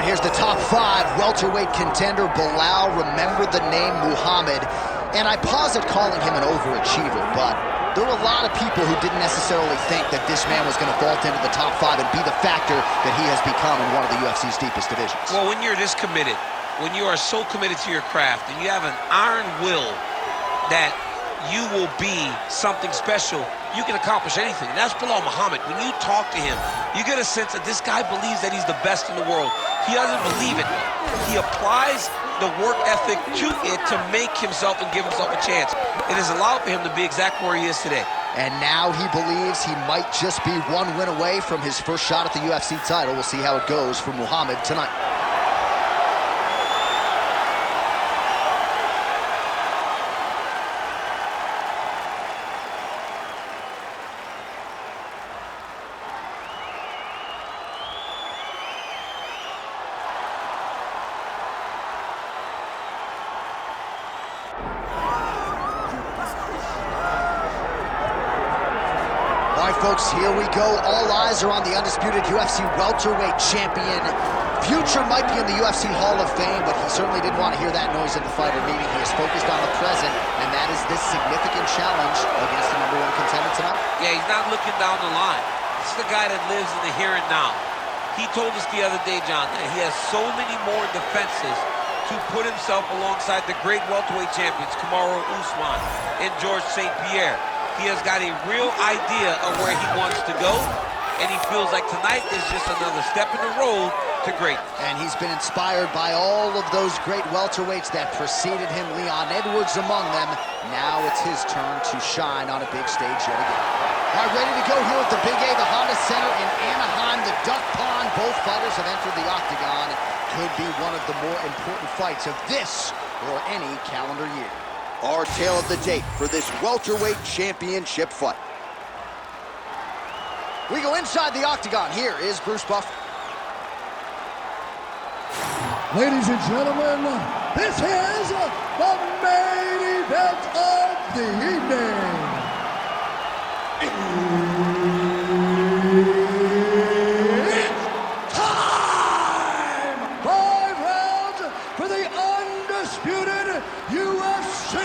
right, here's the top 5 welterweight contender, Belal. Remember the name Muhammad. And I pause at calling him an overachiever, but there were a lot of people who didn't necessarily think that this man was going to vault into the top 5 and be the factor that he has become in one of the UFC's deepest divisions. Well, when you're this committed, when you are so committed to your craft, and you have an iron will that you will be something special, you can accomplish anything. And that's Belal Muhammad. When you talk to him, you get a sense that this guy believes that he's the best in the world. He doesn't believe it. He applies the work ethic to it to make himself and give himself a chance. It has allowed for him to be exactly where he is today. And now he believes he might just be one win away from his first shot at the UFC title. We'll see how it goes for Muhammad tonight. All right, folks, here we go. All eyes are on the undisputed UFC welterweight champion. Future might be in the UFC Hall of Fame, but he certainly didn't want to hear that noise at the fighter meeting. He is focused on the present, and that is this significant challenge against the #1 contender tonight. Yeah, he's not looking down the line. This is the guy that lives in the here and now. He told us the other day, John, that he has so many more defenses to put himself alongside the great welterweight champions, Kamaru Usman and George St. Pierre. He has got a real idea of where he wants to go, and he feels like tonight is just another step in the road to greatness. And he's been inspired by all of those great welterweights that preceded him, Leon Edwards among them. Now it's his turn to shine on a big stage yet again. All right, ready to go here at the Big A, the Honda Center in Anaheim, the Duck Pond. Both fighters have entered the octagon. Could be one of the more important fights of this or any calendar year. Our tale of the tape for this welterweight championship fight. We go inside the octagon. Here is Bruce Buffer. Ladies and gentlemen, this is the main event of the evening. It's time! 5 rounds for the undisputed UFC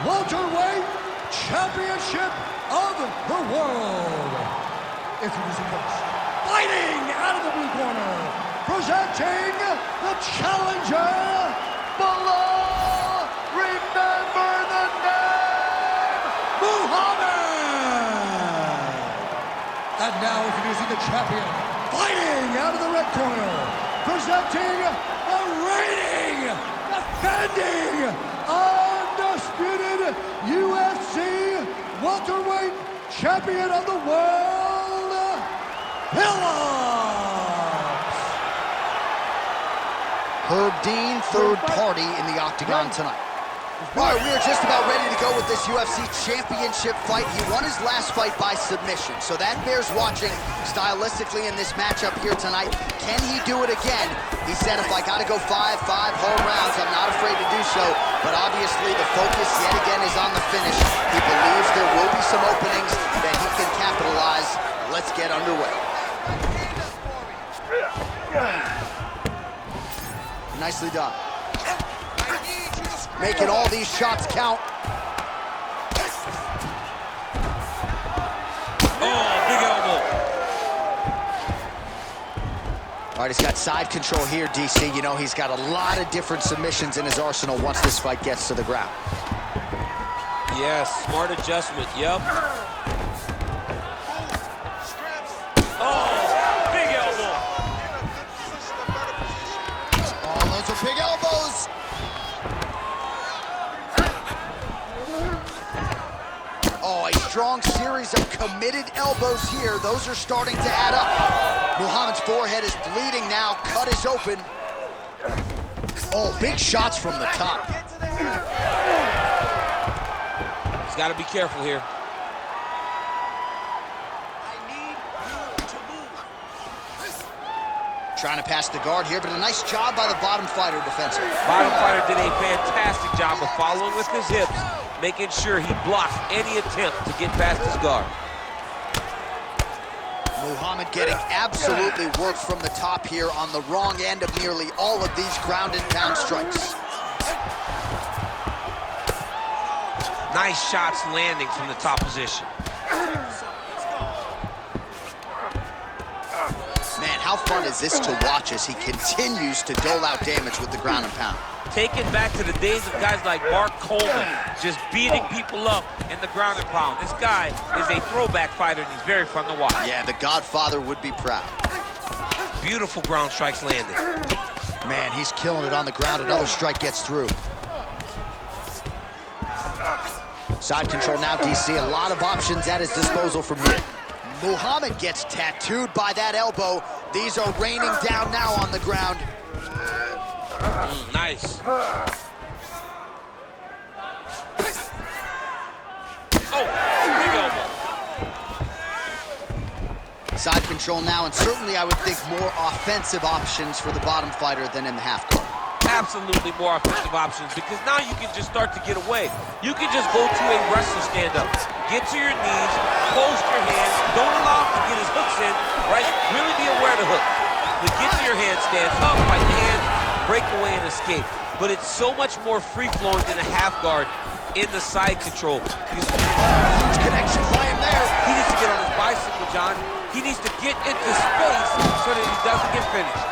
welterweight championship of the world. Introducing first, fighting out of the blue corner, presenting the challenger, Belal. Remember the name, Muhammad. And now introducing the champion, fighting out of the red corner, presenting the reigning, defending, undisputed UFC welterweight champion of the world, Phillips. Herb Dean, third party in the octagon tonight. All right, we are just about ready to go with this UFC championship fight. He won his last fight by submission, so that bears watching stylistically in this matchup here tonight. Can he do it again? He said, if I got to go 5 home rounds, I'm not afraid to do so. But obviously, the focus yet again is on the finish. He believes there will be some openings that he can capitalize. Let's get underway. Nicely done. Making all these shots count. Oh, big elbow. All right, he's got side control here, DC. You know, he's got a lot of different submissions in his arsenal once this fight gets to the ground. Yes, smart adjustment, yep. Oh, big elbow. Oh, those are big elbows. Oh, a strong series of committed elbows here. Those are starting to add up. Muhammad's forehead is bleeding now. Cut is open. Oh, big shots from the top. He's got to be careful here. Trying to pass the guard here, but a nice job by the bottom fighter defensive. Bottom fighter did a fantastic job of following with his hips, making sure he blocks any attempt to get past his guard. Muhammad getting absolutely worked from the top here on the wrong end of nearly all of these ground and pound strikes. Nice shots landing from the top position. Man, how fun is this to watch as he continues to dole out damage with the ground and pound? Take it back to the days of guys like Mark Coleman, just beating people up in the ground and pound. This guy is a throwback fighter, and he's very fun to watch. Yeah, the Godfather would be proud. Beautiful ground strikes landed. Man, he's killing it on the ground. Another strike gets through. Side control now, DC. A lot of options at his disposal from here. Muhammad gets tattooed by that elbow. These are raining down now on the ground. Nice. Oh, big elbow. Side control now, and certainly I would think more offensive options for the bottom fighter than in the half guard. Absolutely more offensive options, because now you can just start to get away. You can just go to a wrestler stand-up. Get to your knees, close your hands, don't allow him to get his hooks in, right? Really be aware of the hook. But get to your handstands, up, right hand, break away and escape. But it's so much more free-flowing than a half guard in the side control. Huge connection by him there. He needs to get on his bicycle, John. He needs to get into space so that he doesn't get finished.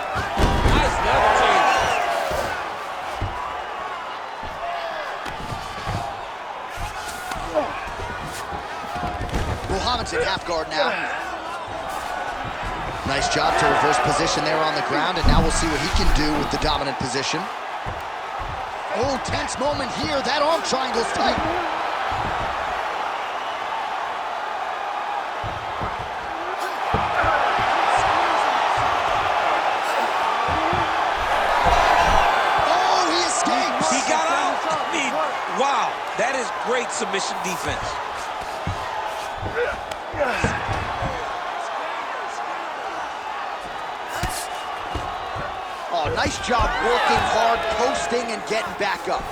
Nice level change. Muhammad's in half guard now. Nice job to reverse position there on the ground, and now we'll see what he can do with the dominant position. Oh, tense moment here. That arm triangle's tight. Oh, he escapes. He got out. I mean, wow, that is great submission defense. Oh, nice job working hard, posting, and getting back up.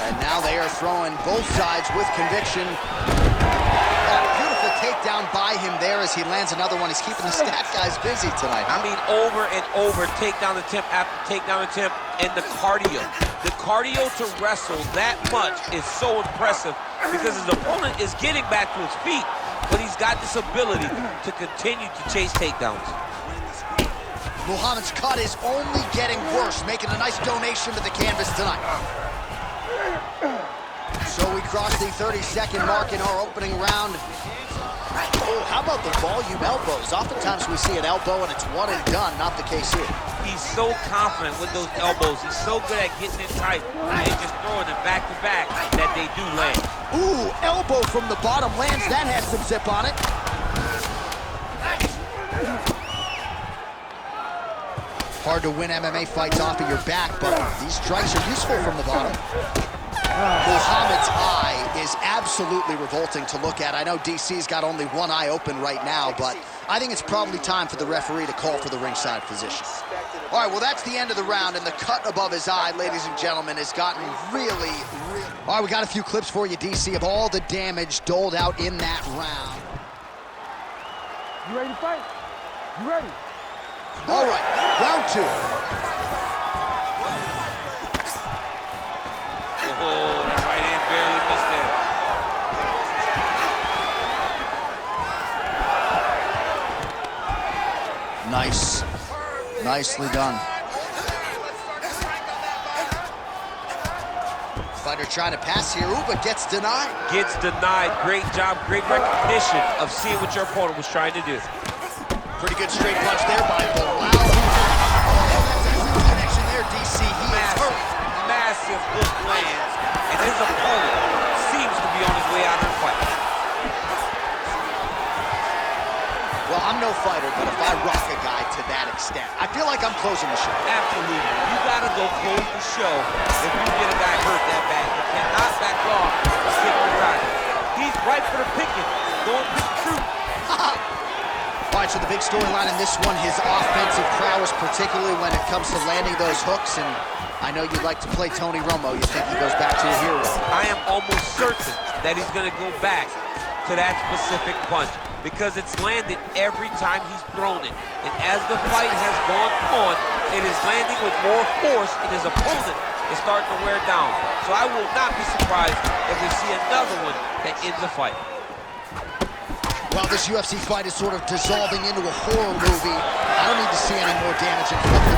And now they are throwing both sides with conviction. Oh, beautiful takedown by him there as he lands another one. He's keeping the stat guys busy tonight. I mean, over and over, takedown attempt after takedown attempt, and the cardio. The cardio to wrestle that much is so impressive because his opponent is getting back to his feet, but he's got this ability to continue to chase takedowns. Muhammad's cut is only getting worse, making a nice donation to the canvas tonight. So we cross the 30-second mark in our opening round. Oh, how about the volume elbows? Oftentimes we see an elbow and it's one and done, not the case here. He's so confident with those elbows. He's so good at getting it tight and just throwing it back to back that they do land. Ooh, elbow from the bottom lands. That has some zip on it. Hard to win MMA fights off of your back, but these strikes are useful from the bottom. Muhammad's eye is absolutely revolting to look at. I know DC's got only one eye open right now, but I think it's probably time for the referee to call for the ringside physician. All right, well, that's the end of the round, and the cut above his eye, ladies and gentlemen, has gotten really... All right, we got a few clips for you, DC, of all the damage doled out in that round. You ready to fight? You ready? All right, round two. Oh, that right hand barely missed there. Nice. Nicely done. Fighter trying to pass here. Ooh, but gets denied. Gets denied. Great job, great recognition of seeing what your opponent was trying to do. Pretty good straight punch there by Bilal. Oh, that's a huge connection there, DC. He is hurt. Massive hook lands, and his opponent seems to be on his way out of the fight. Well, I'm no fighter, but if I rock a guy to that extent, I feel like I'm closing the show. Absolutely. You gotta go close the show if you get a guy hurt that bad. You cannot back off and stick your time. He's right for the picking. Going pick the fruit. All right, so the big storyline in this one, his offensive prowess, particularly when it comes to landing those hooks, and I know you'd like to play Tony Romo. You think he goes back to a hero. I am almost certain that he's going to go back to that specific punch. because it's landed every time he's thrown it. And as the fight has gone on, it is landing with more force, and his opponent is starting to wear down. So I will not be surprised if we see another one that ends the fight. Well, this UFC fight is sort of dissolving into a horror movie. I don't need to see any more damage inflicted.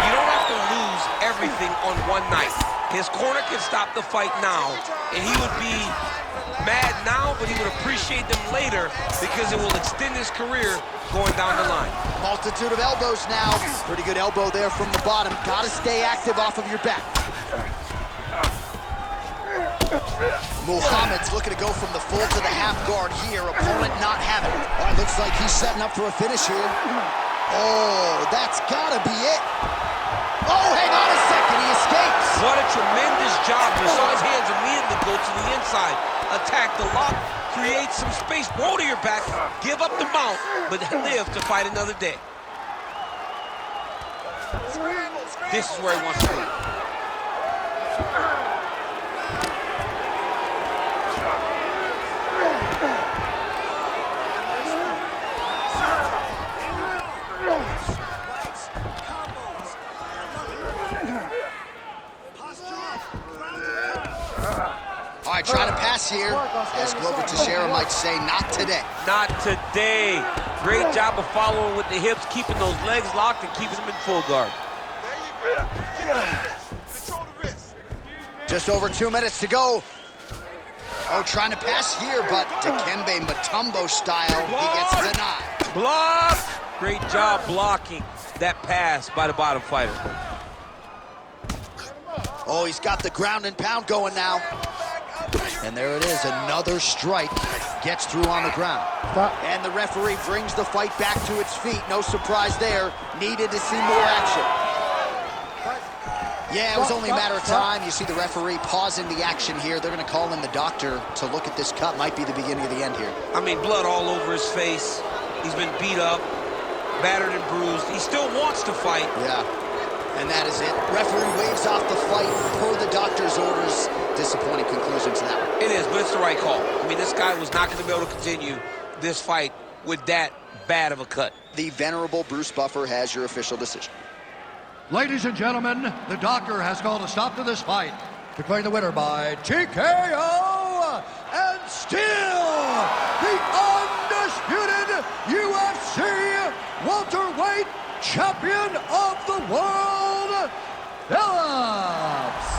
You don't have to lose everything on one night. His corner can stop the fight now, and he would be mad now, but he would appreciate them later because it will extend his career going down the line. Multitude of elbows now. Pretty good elbow there from the bottom. Gotta stay active off of your back. Muhammad's looking to go from the full to the half guard here. Opponent not having it. All right, looks like he's setting up for a finish here. Oh, that's gotta be it. Oh, hang on a second, he escapes. What a tremendous job. You saw his hands immediately go to the inside. Attack the lock, create some space, roll to your back, give up the mount, but live to fight another day. This is where he wants to be. All right, trying to pass here. As Glover Teixeira might say, not today. Not today. Great job of following with the hips, keeping those legs locked and keeping them in full guard. Just over 2 minutes to go. Oh, trying to pass here, but Dikembe Mutombo style, he gets denied. Block! Great job blocking that pass by the bottom fighter. Oh, he's got the ground and pound going now. And there it is, another strike gets through on the ground. Stop. And the referee brings the fight back to its feet. No surprise there. Needed to see more action. Yeah, it was only a matter of time. You see the referee pausing the action here. They're going to call in the doctor to look at this cut. Might be the beginning of the end here. I mean, blood all over his face. He's been beat up, battered and bruised. He still wants to fight. Yeah, and that is it. Referee waves off the fight per the doctor's orders. Disappointing conclusion to that one. It is, but it's the right call. I mean, this guy was not going to be able to continue this fight with that bad of a cut. The venerable Bruce Buffer has your official decision. Ladies and gentlemen, the doctor has called a stop to this fight, declaring the winner by TKO, and still the undisputed UFC welterweight champion of the world, Phillips.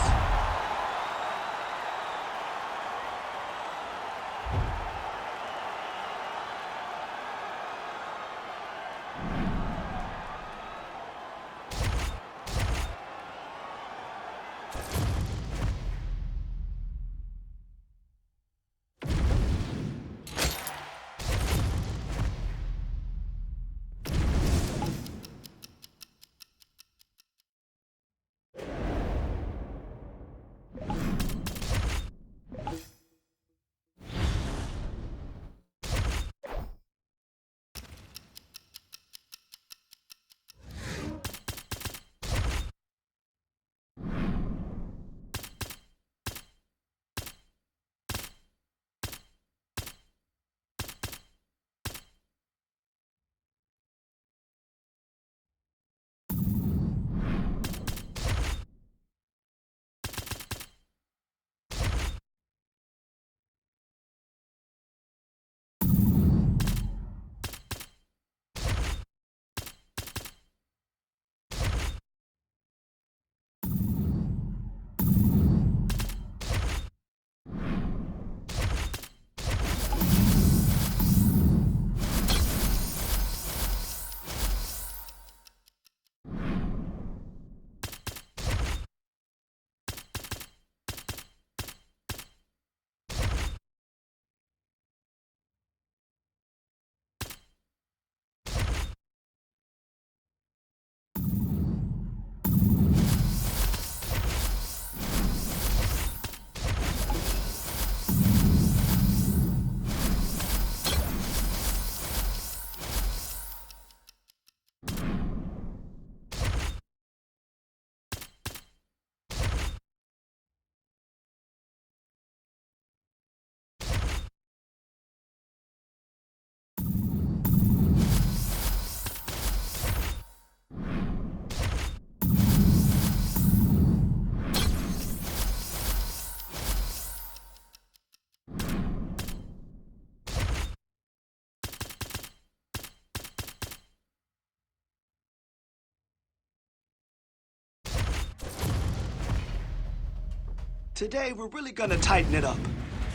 Today, we're really gonna tighten it up.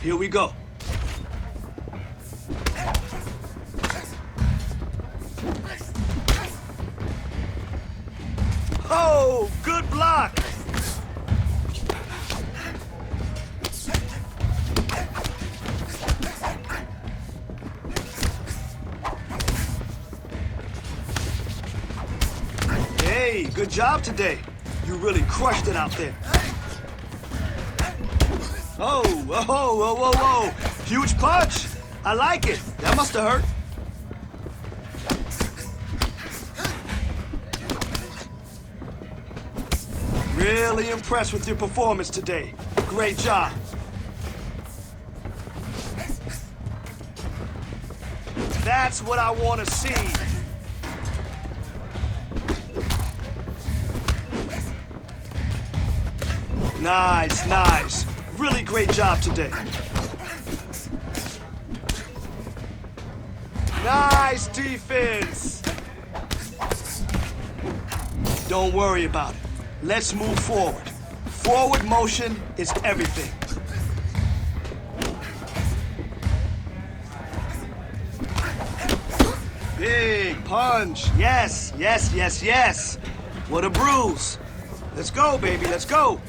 Here we go. Oh, good block! Hey, good job today. You really crushed it out there. Oh, whoa, whoa, whoa, whoa. Huge punch. I like it. That must have hurt. Really impressed with your performance today. Great job. That's what I want to see. Nice, nice. Really great job today. Nice defense. Don't worry about it. Let's move forward. Forward motion is everything. Big punch. Yes, yes, yes, yes. What a bruise. Let's go, baby, let's go.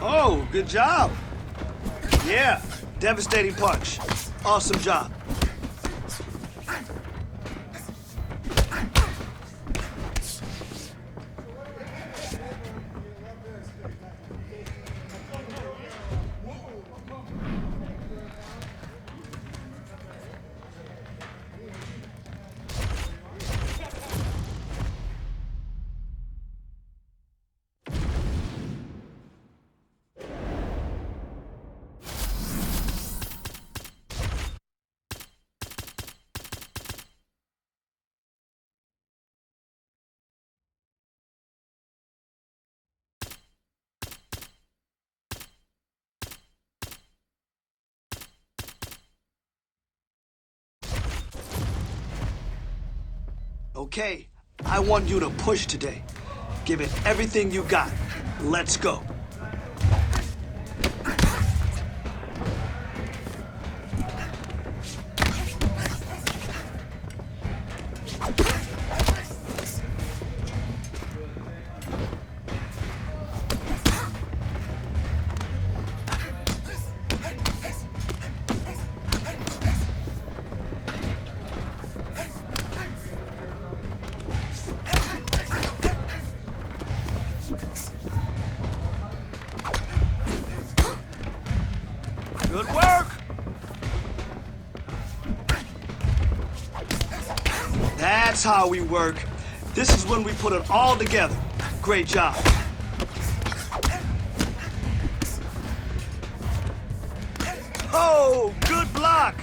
Oh, good job. Yeah, devastating punch. Awesome job. Okay, I want you to push today. Give it everything you got. Let's go. Good work! That's how we work. This is when we put it all together. Great job. Oh, good block!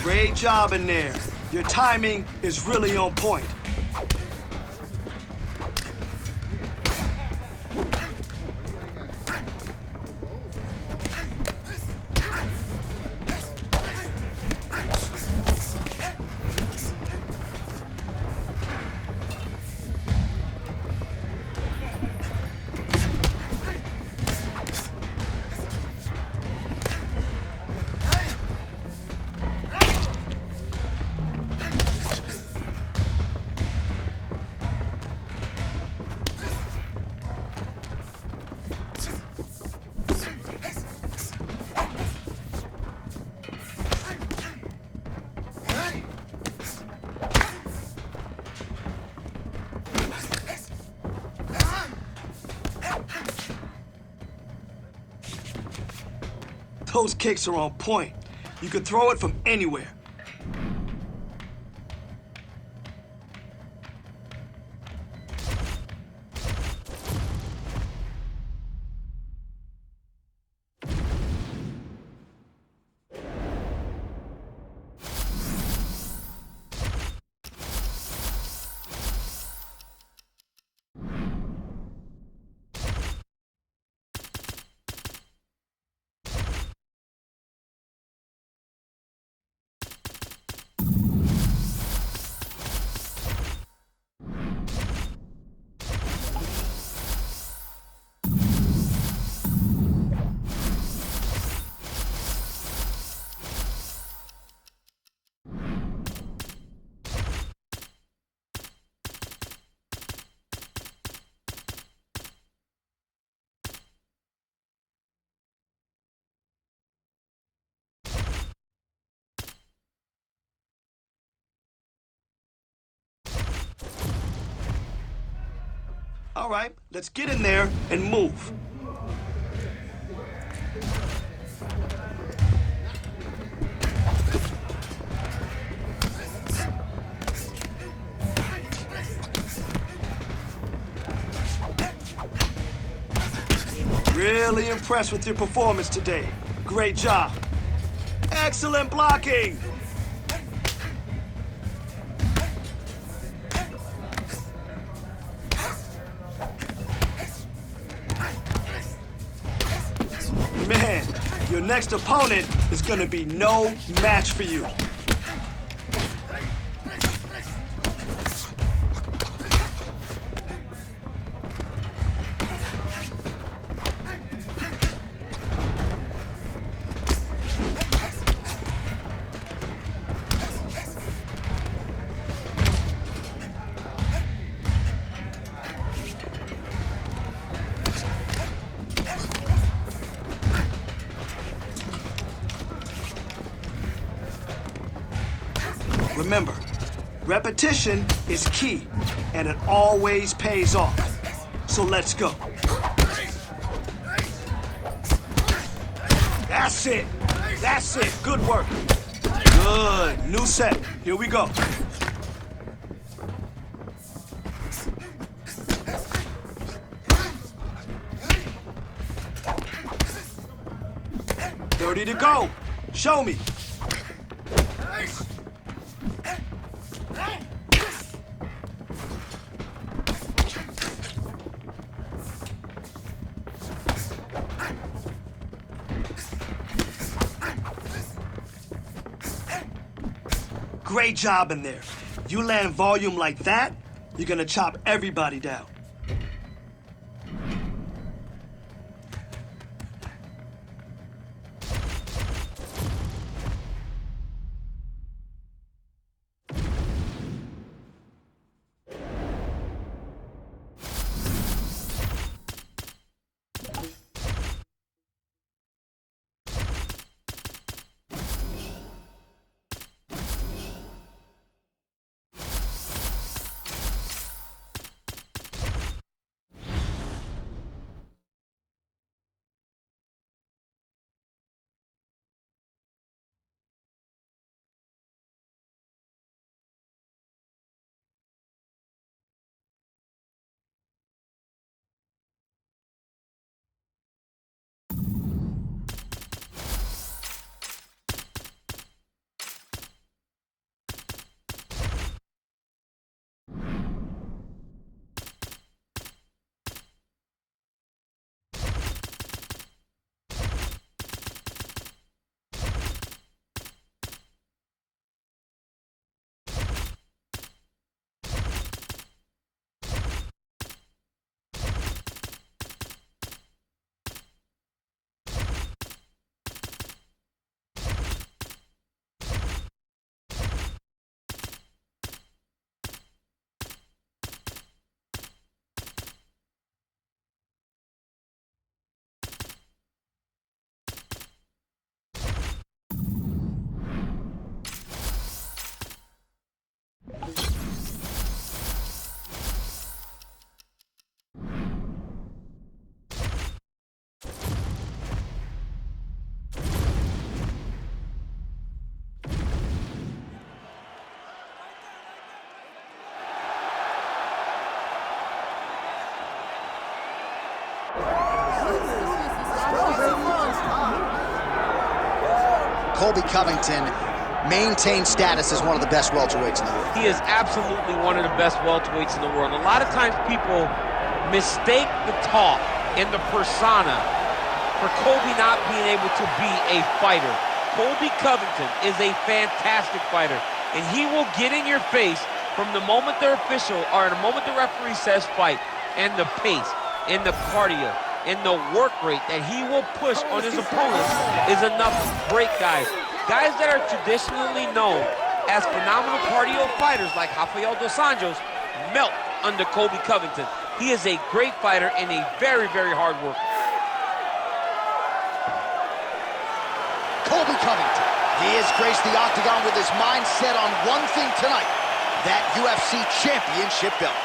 Great job in there. Your timing is really on point. Those kicks are on point. You can throw it from anywhere. All right, let's get in there and move. Really impressed with your performance today. Great job. Excellent blocking. Man, your next opponent is gonna be no match for you. Remember, repetition is key, and it always pays off. So let's go. That's it. That's it. Good work. Good. New set. Here we go. Ready to go. Show me. Great job in there. You land volume like that, you're gonna chop everybody down. Colby Covington maintains status as one of the best welterweights in the world. He is absolutely one of the best welterweights in the world. A lot of times people mistake the talk and the persona for Colby not being able to be a fighter. Colby Covington is a fantastic fighter, and he will get in your face from the moment the referee says fight, and the pace, and the cardio, and the work rate that he will push on his opponents is enough to break guys. Guys that are traditionally known as phenomenal cardio fighters like Rafael dos Anjos melt under Colby Covington. He is a great fighter and a very, very hard worker. Colby Covington. He has graced the octagon with his mind set on one thing tonight, that UFC championship belt.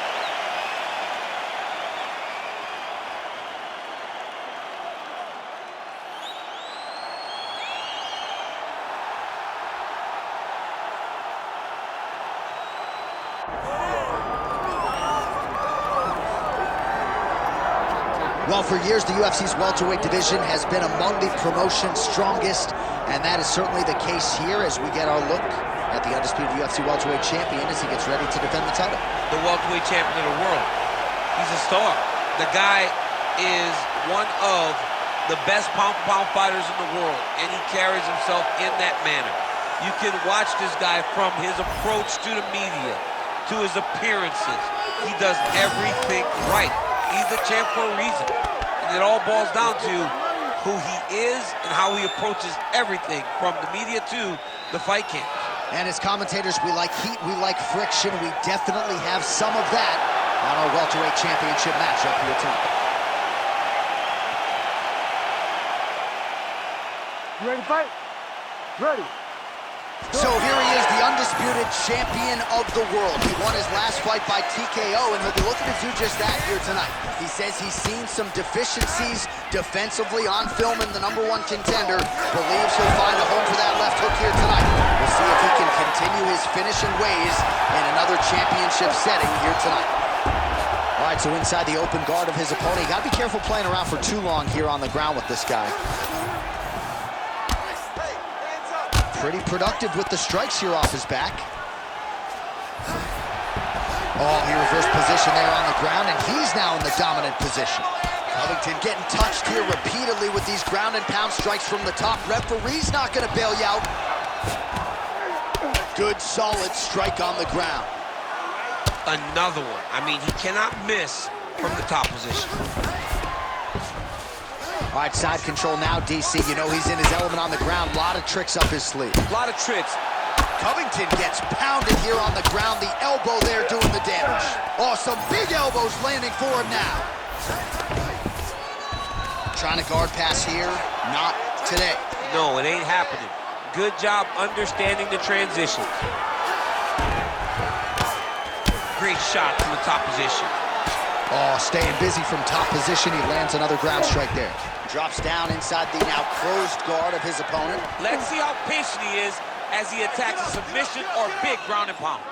Well, for years, the UFC's welterweight division has been among the promotion's strongest, and that is certainly the case here as we get our look at the undisputed UFC welterweight champion as he gets ready to defend the title. The welterweight champion of the world. He's a star. The guy is one of the best pound-for-pound fighters in the world, and he carries himself in that manner. You can watch this guy from his approach to the media, to his appearances. He does everything right. He's the champ for a reason. And it all boils down to who he is and how he approaches everything from the media to the fight camp. And as commentators, we like heat, we like friction. We definitely have some of that on our welterweight championship matchup here tonight. You ready to fight? Ready. So here he is, the undisputed champion of the world. He won his last fight by TKO, and he'll be looking to do just that here tonight. He says he's seen some deficiencies defensively on film in the #1 contender. Believes he'll find a home for that left hook here tonight. We'll see if he can continue his finishing ways in another championship setting here tonight. All right, so inside the open guard of his opponent. You got to be careful playing around for too long here on the ground with this guy. Pretty productive with the strikes here off his back. Oh, he reversed position there on the ground, and he's now in the dominant position. Covington getting touched here repeatedly with these ground and pound strikes from the top. Referee's not going to bail you out. Good, solid strike on the ground. Another one. I mean, he cannot miss from the top position. All right, side control now, DC. You know he's in his element on the ground. A lot of tricks up his sleeve. A lot of tricks. Covington gets pounded here on the ground. The elbow there doing the damage. Oh, some big elbows landing for him now. Trying to guard pass here. Not today. No, it ain't happening. Good job understanding the transition. Great shot from the top position. Oh, staying busy from top position. He lands another ground strike there. Drops down inside the now closed guard of his opponent. Let's see how patient he is as he attacks a submission or big ground and pound.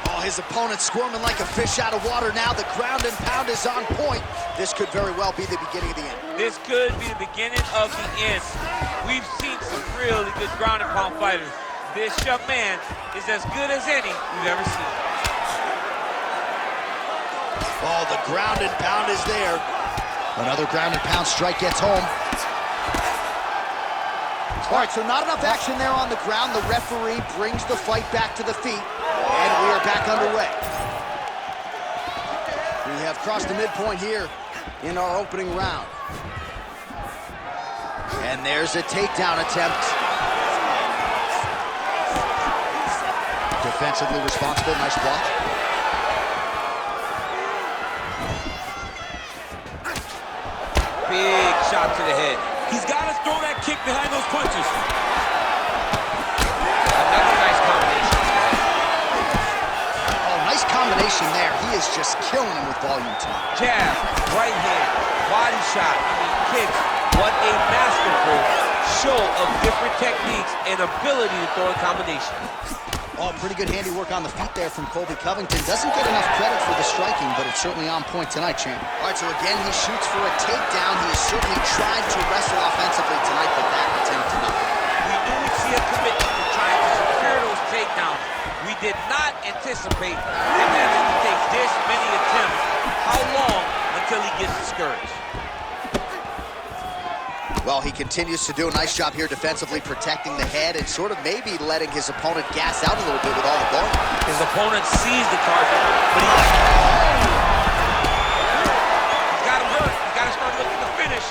Oh, his opponent squirming like a fish out of water now. The ground and pound is on point. This could very well be the beginning of the end. This could be the beginning of the end. We've seen some really good ground and pound fighters. This young man is as good as any we've ever seen. Oh, the ground and pound is there. Another ground and pound strike gets home. All right, so not enough action there on the ground. The referee brings the fight back to the feet, and we are back underway. We have crossed the midpoint here in our opening round. And there's a takedown attempt. Defensively responsible, nice block. Big shot to the head. He's got to throw that kick behind those punches. Another nice combination. Oh, nice combination there. He is just killing him with volume tonight. Jab, right hand, body shot. I mean, kicks. What a masterful show of different techniques and ability to throw a combination. Oh, pretty good handiwork on the feet there from Colby Covington. Doesn't get enough credit for the striking, but it's certainly on point tonight, champ. All right, so again, he shoots for a takedown. He has certainly tried to wrestle offensively tonight, but that attempt to nothing. We knew we'd see a commitment to trying to secure those takedowns. We did not anticipate him having to take this many attempts. How long until he gets discouraged? Well, he continues to do a nice job here defensively, protecting the head and sort of maybe letting his opponent gas out a little bit with all the volume. His opponent sees the target, but he's got him hurt. He's got to start looking to finish.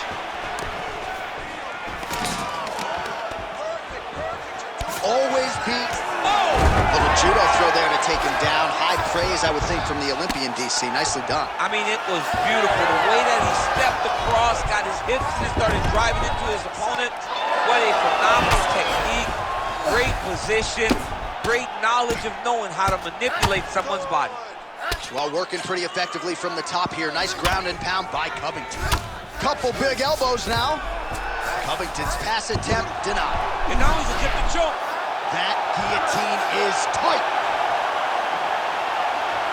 Always beat. Oh! Little judo throw there to take him down. High praise, I would think, from the Olympian, DC. Nicely done. I mean, it was beautiful. The way that he stepped across, got his hips and started driving into his opponent. What a phenomenal technique. Great position. Great knowledge of knowing how to manipulate someone's body. Well, working pretty effectively from the top here. Nice ground and pound by Covington. Couple big elbows now. Covington's pass attempt denied. And now he's attempting to choke. That guillotine is tight.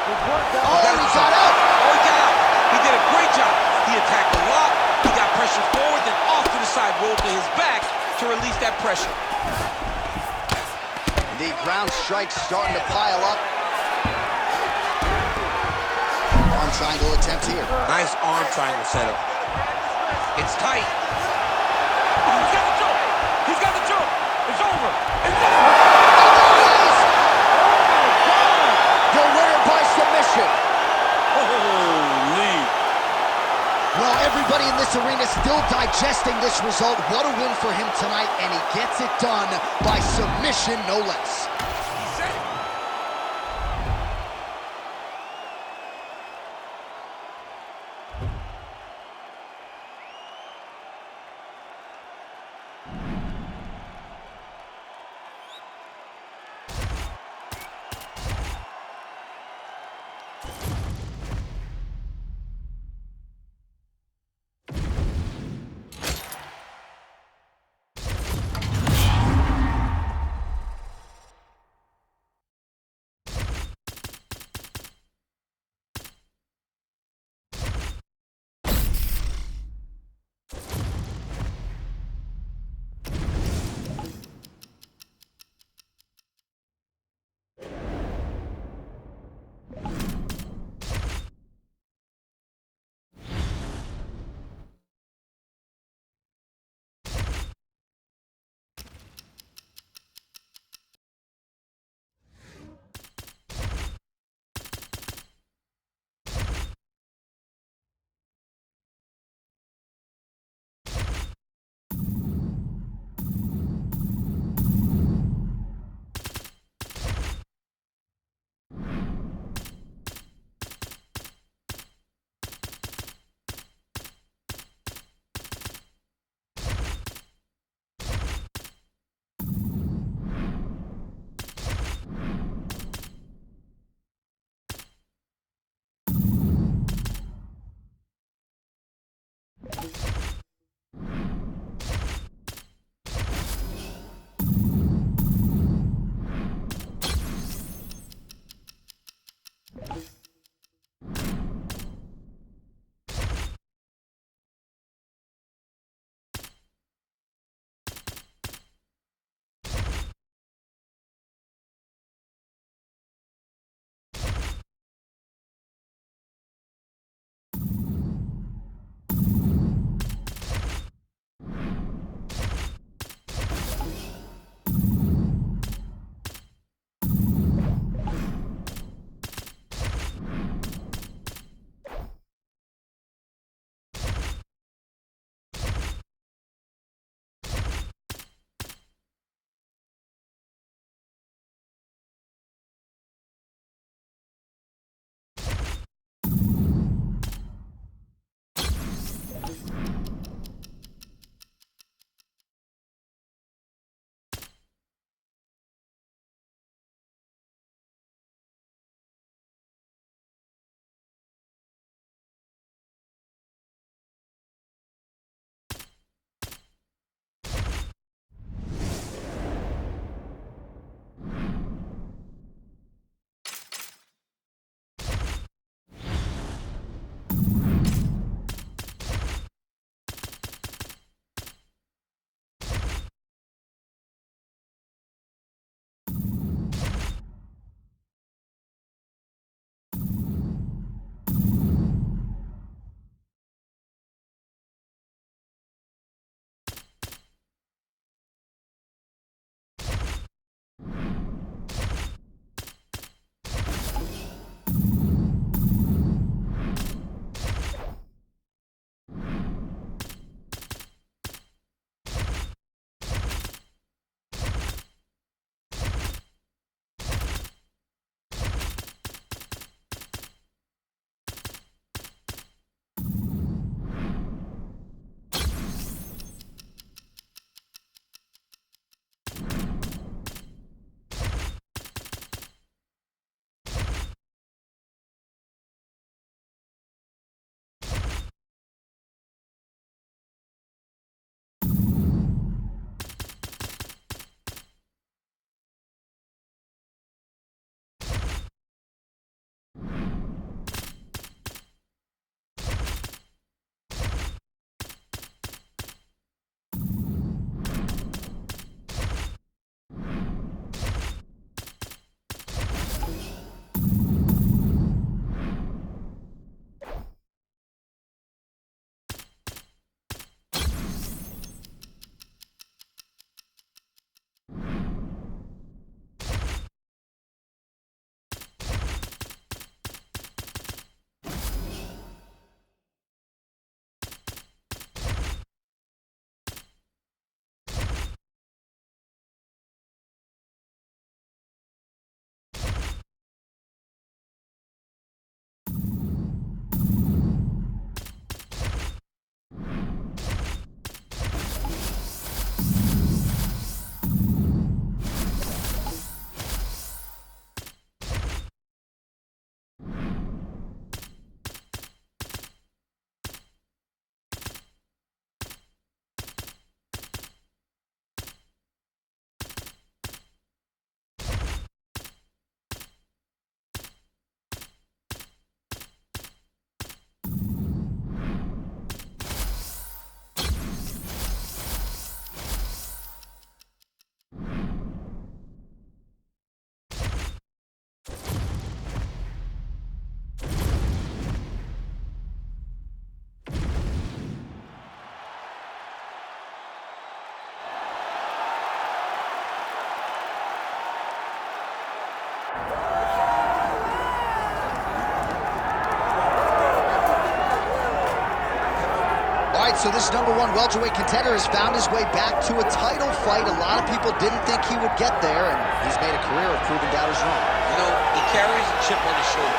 Good work, guys. Oh, he got out. Oh, he got out. He did a great job. He attacked a lot. He got pressure forward, then off to the side, rolled to his back to release that pressure. The ground strikes starting to pile up. Arm triangle attempt here. Nice arm triangle setup. It's tight. He's got the choke. He's got the choke. It's over. It's over. The winner by submission. Holy. Well, everybody in this arena still digesting this result. What a win for him tonight, and he gets it done by submission, no less. so this #1 welterweight contender has found his way back to a title fight. A lot of people didn't think he would get there, and he's made a career of proving doubters wrong. You know, he carries a chip on his shoulder.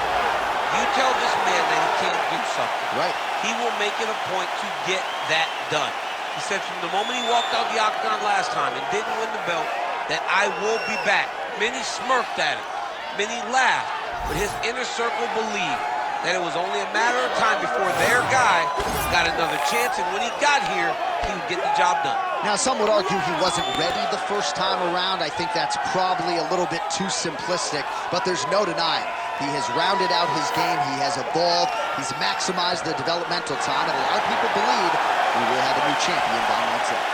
You tell this man that he can't do something. Right. He will make it a point to get that done. He said from the moment he walked out the octagon last time and didn't win the belt, that I will be back. Many smirked at him. Many laughed. But his inner circle believed that it was only a matter of time before their guy got another chance, and when he got here, he would get the job done. Now, some would argue he wasn't ready the first time around. I think that's probably a little bit too simplistic, but there's no denying. He has rounded out his game, he has evolved, he's maximized the developmental time, and a lot of people believe we will have a new champion by next year.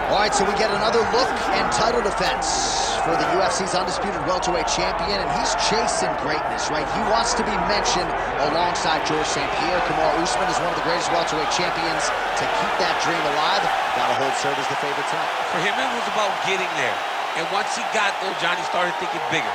All right, so we get another look and title defense for the UFC's undisputed welterweight champion, and he's chasing greatness, right? He wants to be mentioned alongside Georges St. Pierre. Kamaru Usman is one of the greatest welterweight champions. To keep that dream alive, gotta hold serve as the favorite tonight. For him, it was about getting there. And once he got there, Johnny started thinking bigger.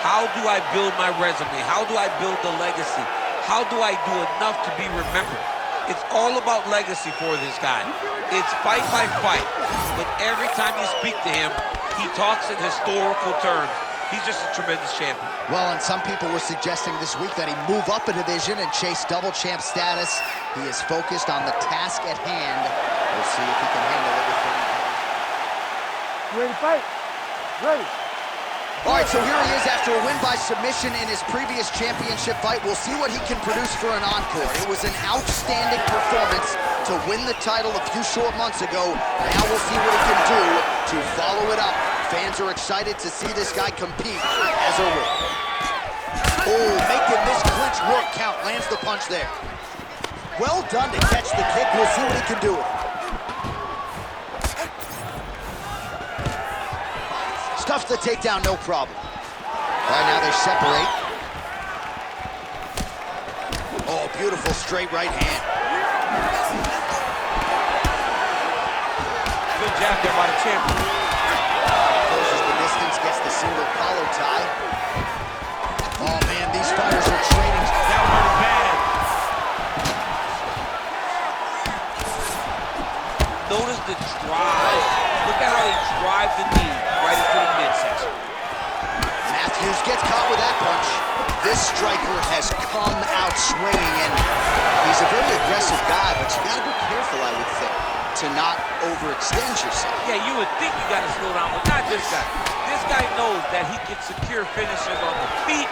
How do I build my resume? How do I build the legacy? How do I do enough to be remembered? It's all about legacy for this guy. It's fight by fight. But every time you speak to him, he talks in historical terms. He's just a tremendous champion. Well, and some people were suggesting this week that he move up a division and chase double champ status. He is focused on the task at hand. We'll see if he can handle it with him. You ready to fight? Ready. All right, so here he is after a win by submission in his previous championship fight. We'll see what he can produce for an encore. It was an outstanding performance to win the title a few short months ago. Now we'll see what he can do to follow it up. Fans are excited to see this guy compete as a win. Oh, making this clinch work count. Lands the punch there. Well done to catch the kick. We'll see what he can do with it. Stuffs the takedown, no problem. All right, now they separate. Oh, beautiful straight right hand. Good jab there by the champion. Closes the distance, gets the single collar tie. Oh, man, these fighters are trading. That hurt bad. Notice the drive. Look at how he drives the knee right into the midsection. Matthews gets caught with that punch. This striker has come out swinging, and he's a very aggressive guy, but you gotta be careful, I would think, to not overextend yourself. Yeah, you would think you gotta slow down, but not this guy. This guy knows that he can secure finishes on the feet,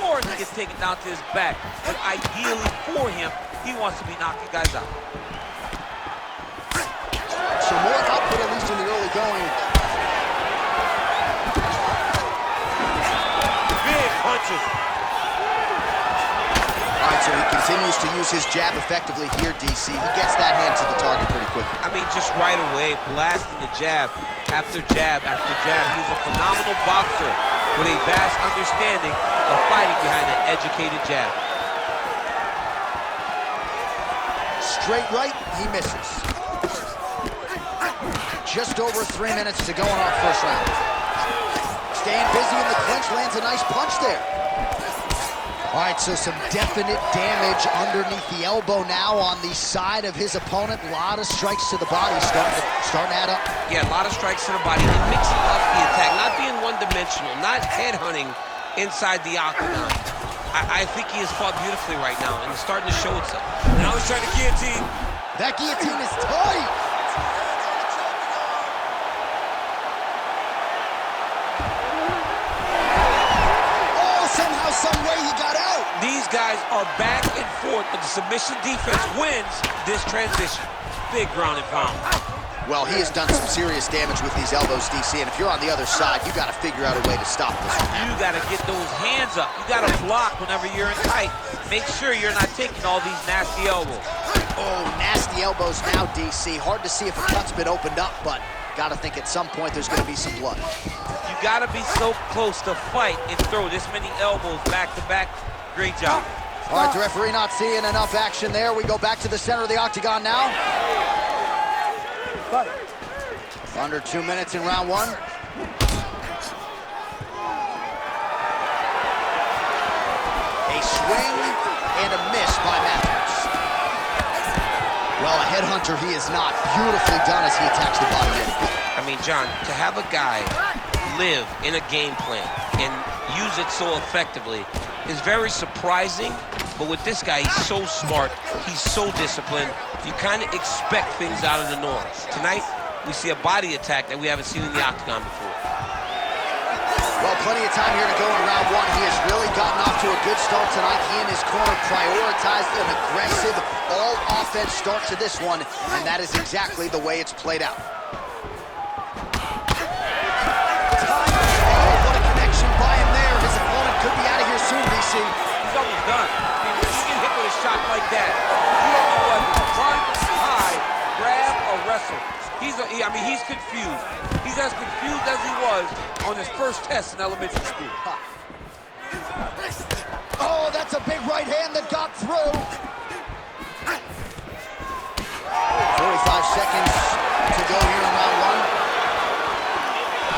or he gets taken down to his back. But ideally for him, he wants to be knocking guys out. So more output, at least in the early going. Big punches. All right, so he continues to use his jab effectively here, DC. He gets that hand to the target pretty quickly. I mean, just right away, blasting the jab after jab after jab. He's a phenomenal boxer with a vast understanding of fighting behind an educated jab. Straight right, he misses. Just over 3 minutes to go in our first round. Staying busy in the clinch, lands a nice punch there. All right, so some definite damage underneath the elbow now on the side of his opponent. A lot of strikes to the body starting to add up. Yeah, a lot of strikes to the body and mixing up the attack, not being one-dimensional, not headhunting inside the octagon. I think he has fought beautifully right now, and it's starting to show itself. Now he's trying to guillotine. That guillotine is tight. Some way he got out. These guys are back and forth, but the submission defense wins this transition. Big ground and pound. Well, he has done some serious damage with these elbows, DC, and if you're on the other side, you got to figure out a way to stop this. You got to get those hands up. You got to block whenever you're in tight. Make sure you're not taking all these nasty elbows. Oh, nasty elbows now, DC. Hard to see if a cut's been opened up, but got to think at some point there's going to be some blood. You gotta be so close to fight and throw this many elbows back to back. Great job. All right, the referee not seeing enough action there. We go back to the center of the octagon now. Under 2 minutes in round one. A swing and a miss by Matthews. Well, a headhunter he is not. Beautifully done as he attacks the body end. I mean, John, to have a guy live in a game plan and use it so effectively is very surprising. But with this guy, he's so smart. He's so disciplined. You kind of expect things out of the norm. Tonight, we see a body attack that we haven't seen in the octagon before. Well, plenty of time here to go in round one. He has really gotten off to a good start tonight. He and his corner prioritized an aggressive, all-offense start to this one, and that is exactly the way it's played out. Oh, what a connection by him there. His opponent could be out of here soon, DC. He's almost done. I mean, when you get hit with a shot like that, you don't know whether to run, hide, grab, or wrestle. I mean, he's confused. He's as confused as he was on his first test in elementary school. Oh, that's a big right hand that got through. 45 seconds to go here in round one.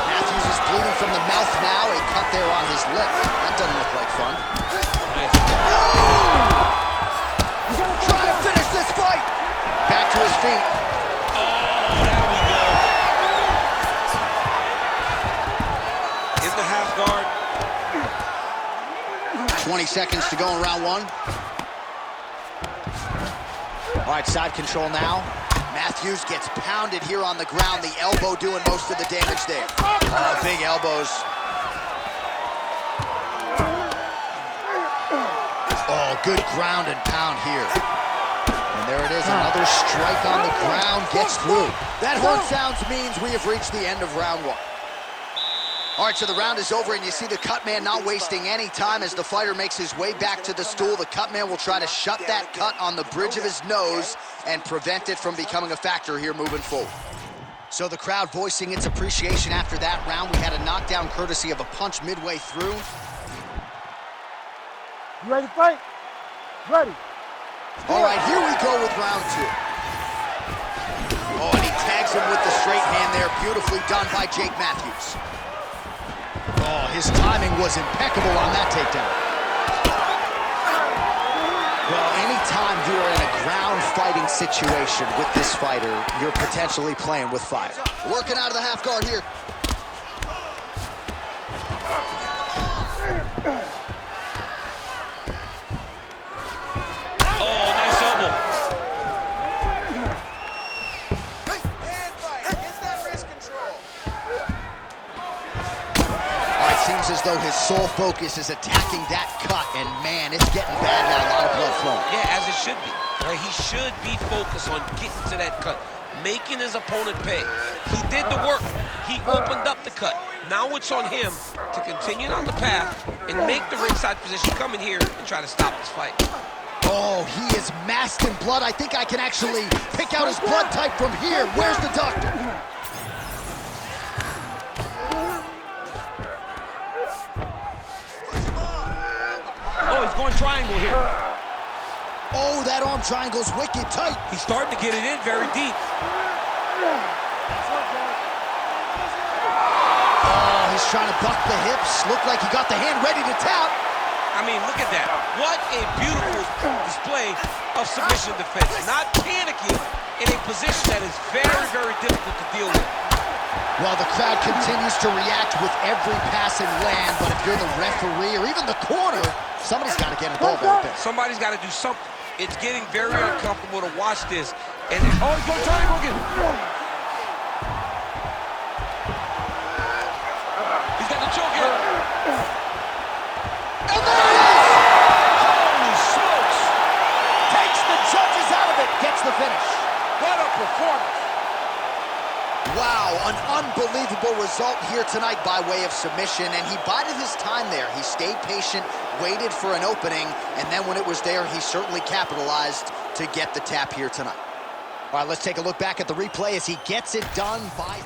Matthews is bleeding from the mouth now. A cut there on his lip. That doesn't look like fun. Trying to finish this fight. Back to his feet. 20 seconds to go in round one. All right, side control now. Matthews gets pounded here on the ground. The elbow doing most of the damage there. Oh, big elbows. Oh, good ground and pound here. And there it is, another strike on the ground, gets through. That horn sounds means we have reached the end of round one. All right, so the round is over, and you see the cut man not wasting any time as the fighter makes his way back to the stool. The cut man will try to shut that cut on the bridge of his nose and prevent it from becoming a factor here moving forward. So the crowd voicing its appreciation after that round. We had a knockdown courtesy of a punch midway through. You ready to fight? Ready. All right, here we go with round two. Oh, and he tags him with the straight hand there. Beautifully done by Jake Matthews. Oh, his timing was impeccable on that takedown. Well, anytime you are in a ground fighting situation with this fighter, you're potentially playing with fire. Working out of the half guard here. Oh, nice elbow. Seems as though his sole focus is attacking that cut, and man, it's getting bad now. A lot of blood flowing. Yeah, as it should be. Right? He should be focused on getting to that cut, making his opponent pay. He did the work. He opened up the cut. Now it's on him to continue on the path and make the ringside position, come in here and try to stop this fight. Oh, he is masked in blood. I think I can actually pick out his blood type from here. Where's the doctor? Oh, he's going triangle here. Oh, that arm triangle's wicked tight. He's starting to get it in very deep. Oh, he's trying to buck the hips. Looked like he got the hand ready to tap. I mean, look at that. What a beautiful display of submission defense. Not panicking in a position that is very, very difficult to deal with. Well, the crowd continues to react with every passing land, but if you're the referee or even the corner, somebody's got to get involved right there. Somebody's got to do something. It's getting very uncomfortable to watch this. And oh, he's going triangle again. He's got the choke here. And there it is! Holy smokes! Takes the judges out of it, gets the finish. What a performance. Wow, an unbelievable result here tonight by way of submission, and he bided his time there. He stayed patient, waited for an opening, and then when it was there, he certainly capitalized to get the tap here tonight. All right, let's take a look back at the replay as he gets it done by...